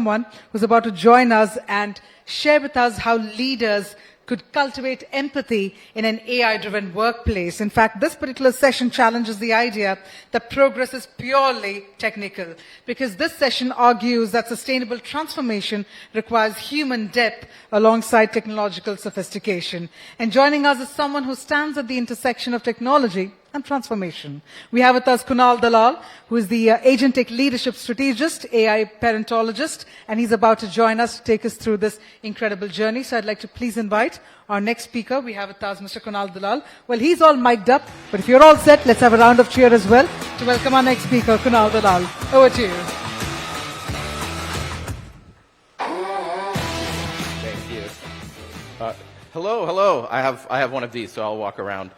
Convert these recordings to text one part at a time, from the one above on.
someone who's about to join us and share with us how leaders could cultivate empathy in an AI-driven workplace. In fact, this particular session challenges the idea that progress is purely technical, because this session argues that sustainable transformation requires human depth alongside technological sophistication. And joining us is someone who stands at the intersection of technology and transformation. We have with us Kunal Dalal, who is the Agentic leadership strategist, AI parentologist, and he's about to join us to take us through this incredible journey. So I'd like to please invite our next speaker. We have with us Mr. Kunal Dalal. Well, he's all mic'd up, but if you're all set, let's have a round of cheer as well to welcome our next speaker, Kunal Dalal. Over to you. Thank you. Hello. I have one of these, so I'll walk around.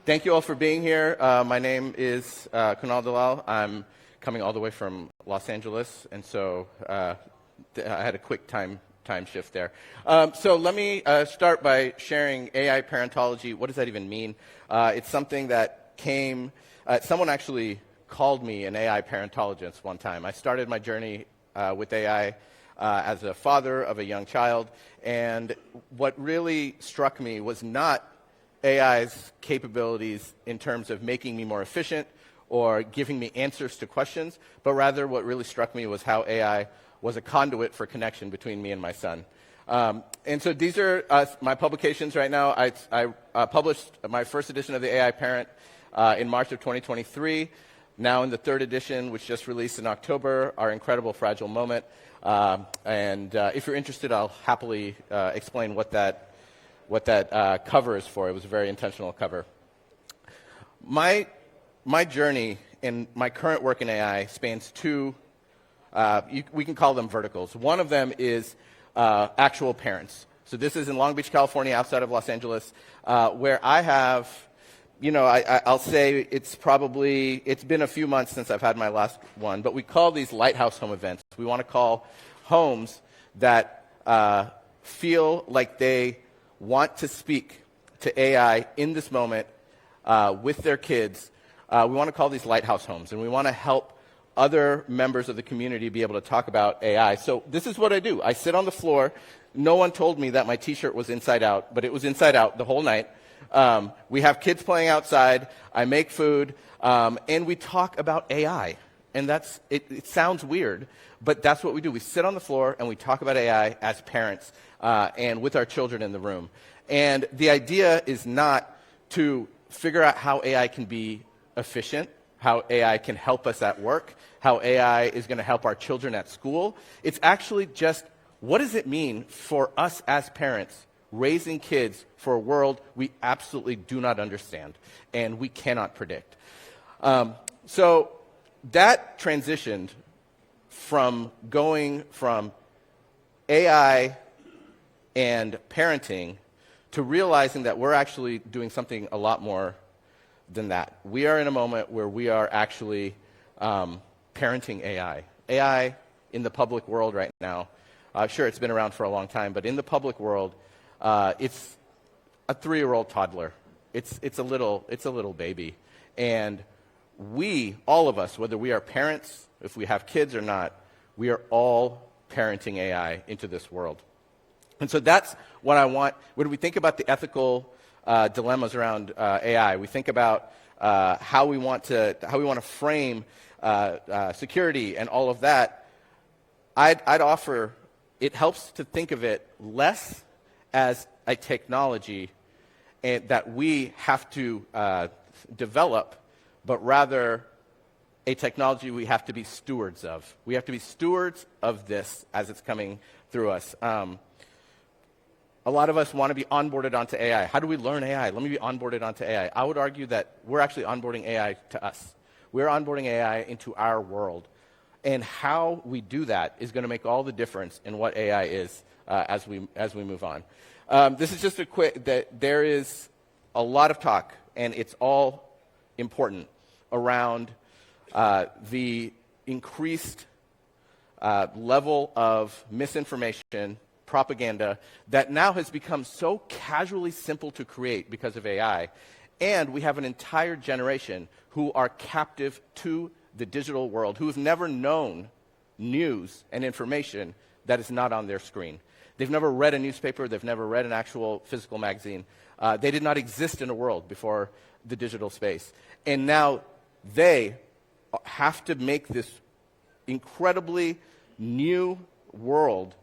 Thank you all for being here. My name is Kunal Dalal. I'm coming all the way from Los Angeles, and so I had a quick time shift there. So let me start by sharing AI Parentology. What does that even mean? It's something that came, someone actually called me an AI parentologist one time. I started my journey with AI as a father of a young child, and what really struck me was not AI's capabilities in terms of making me more efficient or giving me answers to questions, but rather what really struck me was how AI was a conduit for connection between me and my son. And so these are my publications right now. I published my first edition of the AI Parent in March of 2023, now in the third edition, which just released in October, Our Incredible Fragile Moment. And if you're interested, I'll happily explain what that cover is for. It was a very intentional cover. My journey in my current work in AI spans two, we can call them verticals. One of them is actual parents. So this is in Long Beach, California, outside of Los Angeles, where I have, I'll say it's been a few months since I've had my last one, but we call these lighthouse home events. We want to call homes that feel like they want to speak to AI in this moment with their kids. We want to call these lighthouse homes, and we want to help other members of the community be able to talk about AI. So this is what I do. I sit on the floor. No one told me that my T-shirt was inside out, but it was inside out the whole night. We have kids playing outside. I make food, and we talk about AI. And it sounds weird, but that's what we do. We sit on the floor, and we talk about AI as parents and with our children in the room. And the idea is not to figure out how AI can be efficient, how AI can help us at work, how AI is going to help our children at school. It's actually just, what does it mean for us as parents raising kids for a world we absolutely do not understand and we cannot predict? So that transitioned from going from AI and parenting to realizing that we're actually doing something a lot more than that. We are in a moment where we are actually parenting AI. AI in the public world right now, sure, it's been around for a long time, but in the public world, it's a 3-year-old toddler. It's a little baby. And we, all of us, whether we are parents, if we have kids or not, we are all parenting AI into this world. And so that's what I want. When we think about the ethical dilemmas around AI, we think about how we want to frame security and all of that. I'd offer it helps to think of it less as a technology that we have to develop, but rather a technology we have to be stewards of. We have to be stewards of this as it's coming through us. A lot of us want to be onboarded onto AI. How do we learn AI? Let me be onboarded onto AI. I would argue that we're actually onboarding AI to us. We're onboarding AI into our world. And how we do that is going to make all the difference in what AI is as we move on. This is just a quick, there is a lot of talk, and it's all important, around the increased level of misinformation, propaganda, that now has become so casually simple to create because of AI. And we have an entire generation who are captive to the digital world, who have never known news and information that is not on their screen. They've never read a newspaper. They've never read an actual physical magazine. They did not exist in a world before the digital space. And now they have to make this incredibly new world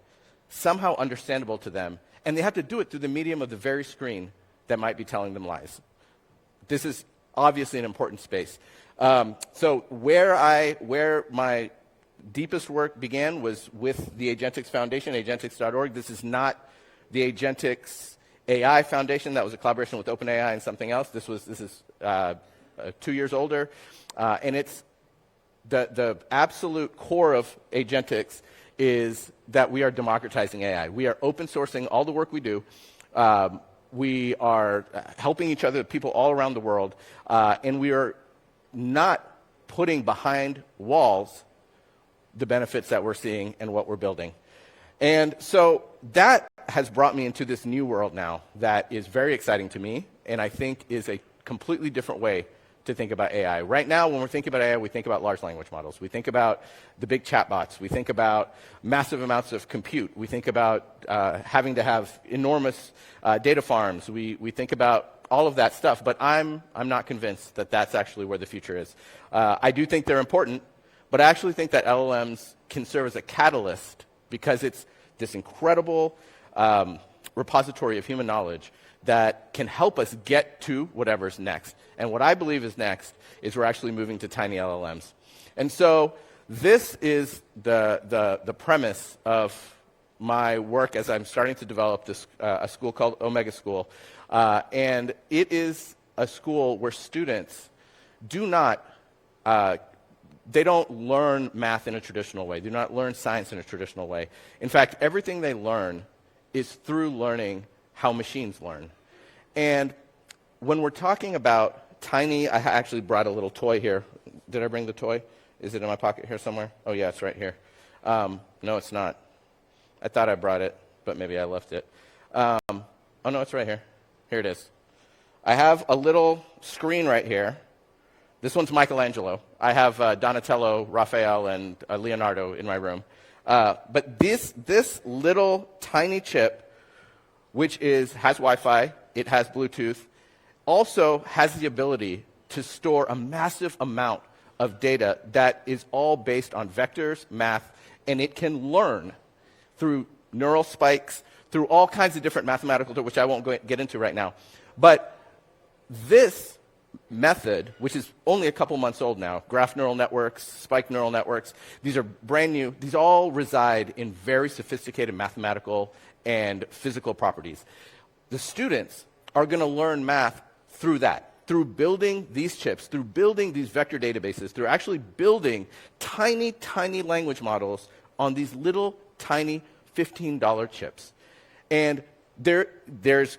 somehow understandable to them. And they have to do it through the medium of the very screen that might be telling them lies. This is obviously an important space. So where my deepest work began was with the Agentics Foundation, agentics.org. This is not the Agentics AI Foundation. That was a collaboration with OpenAI and something else. This is 2 years older. And it's the absolute core of Agentics is that we are democratizing AI. We are open sourcing all the work we do. We are helping each other, people all around the world, and we are not putting behind walls the benefits that we're seeing and what we're building. And so that has brought me into this new world now that is very exciting to me, and I think is a completely different way to think about AI. Right now, when we're thinking about AI, we think about large language models. We think about the big chatbots. We think about massive amounts of compute. We think about having to have enormous data farms. We think about all of that stuff, but I'm not convinced that that's actually where the future is. I do think they're important, but I actually think that LLMs can serve as a catalyst because it's this incredible repository of human knowledge that can help us get to whatever's next. And what I believe is next is we're actually moving to tiny LLMs. And so this is the premise of my work as I'm starting to develop this a school called Omega School. And it is a school where students do not, they don't learn math in a traditional way. They do not learn science in a traditional way. In fact, everything they learn is through learning how machines learn. And when we're talking about tiny, I actually brought a little toy here. Did I bring the toy? Is it in my pocket here somewhere? Oh, yeah, it's right here. No, it's not. I thought I brought it, but maybe I left it. Oh, no, it's right here. Here it is. I have a little screen right here. This one's Michelangelo. I have Donatello, Raphael, and Leonardo in my room. But this little tiny chip, which has Wi-Fi, it has Bluetooth, also has the ability to store a massive amount of data that is all based on vectors, math, and it can learn through neural spikes, through all kinds of different mathematical tools, which I won't get into right now. But this method, which is only a couple months old now, graph neural networks, spike neural networks, these are brand new. These all reside in very sophisticated mathematical and physical properties. The students are going to learn math through that, through building these chips, through building these vector databases, through actually building tiny, tiny language models on these little, tiny $15 chips. And there's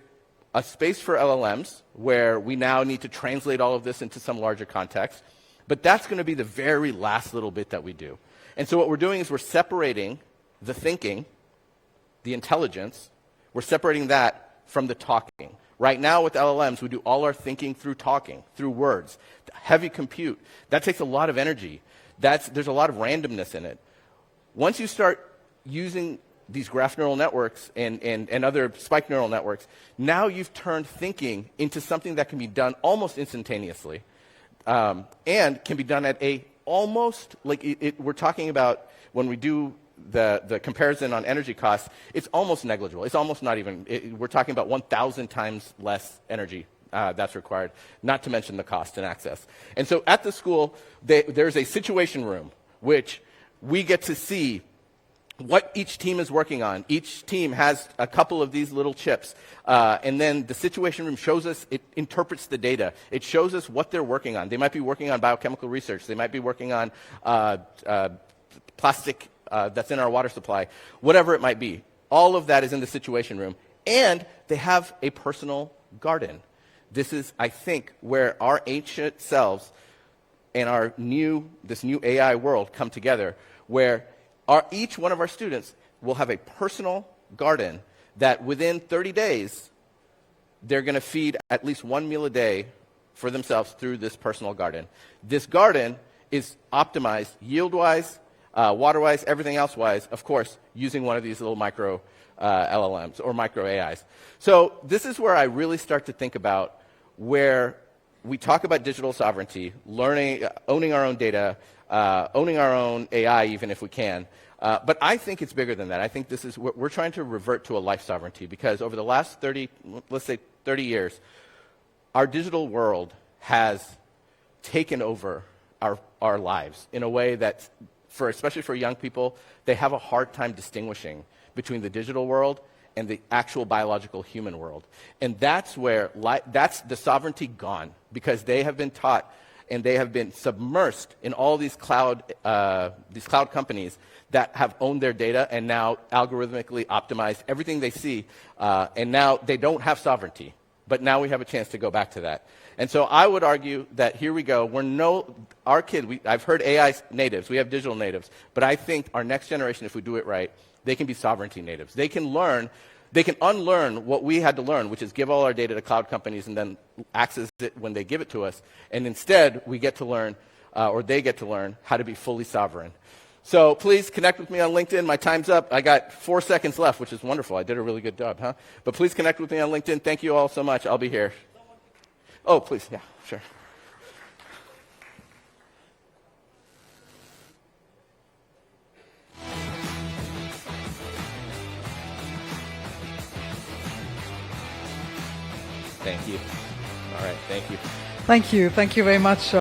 a space for LLMs where we now need to translate all of this into some larger context. But that's going to be the very last little bit that we do. And so what we're doing is we're separating the thinking, the intelligence, we're separating that from the talking. Right now with LLMs, we do all our thinking through talking, through words. Heavy compute, that takes a lot of energy. There's a lot of randomness in it. Once you start using these graph neural networks and other spike neural networks, now you've turned thinking into something that can be done almost instantaneously and can be done at a almost, like we're talking about when we do the comparison on energy costs, it's almost negligible. It's almost not even, we're talking about 1,000 times less energy that's required, not to mention the cost and access. And so at the school, there's a situation room, which we get to see what each team is working on. Each team has a couple of these little chips. And then the situation room shows us, it interprets the data. It shows us what they're working on. They might be working on biochemical research. They might be working on plastic that's in our water supply, whatever it might be. All of that is in the situation room. And they have a personal garden. This is, I think, where our ancient selves and this new AI world come together, where each one of our students will have a personal garden that within 30 days, they're going to feed at least one meal a day for themselves through this personal garden. This garden is optimized yield-wise, water-wise, everything else-wise, of course, using one of these little micro LLMs or micro AIs. So this is where I really start to think about where we talk about digital sovereignty, learning, owning our own data, owning our own AI even if we can. But I think it's bigger than that. I think this is, we're trying to revert to a life sovereignty because over the last 30, let's say 30 years, our digital world has taken over our lives in a way that, especially for young people, they have a hard time distinguishing between the digital world and the actual biological human world. And that's where, that's the sovereignty gone, because they have been taught and they have been submersed in all these cloud companies that have owned their data and now algorithmically optimized everything they see, and now they don't have sovereignty. But now we have a chance to go back to that. And so I would argue that here we go. I've heard AI natives, we have digital natives, but I think our next generation, if we do it right, they can be sovereignty natives. They can unlearn what we had to learn, which is give all our data to cloud companies and then access it when they give it to us. And instead, we get to learn, or they get to learn, how to be fully sovereign. So please connect with me on LinkedIn. My time's up. I got 4 seconds left, which is wonderful. I did a really good job, huh? But please connect with me on LinkedIn. Thank you all so much. I'll be here. Oh, please. Yeah, sure. Thank you. All right. Thank you. Thank you. Thank you very much.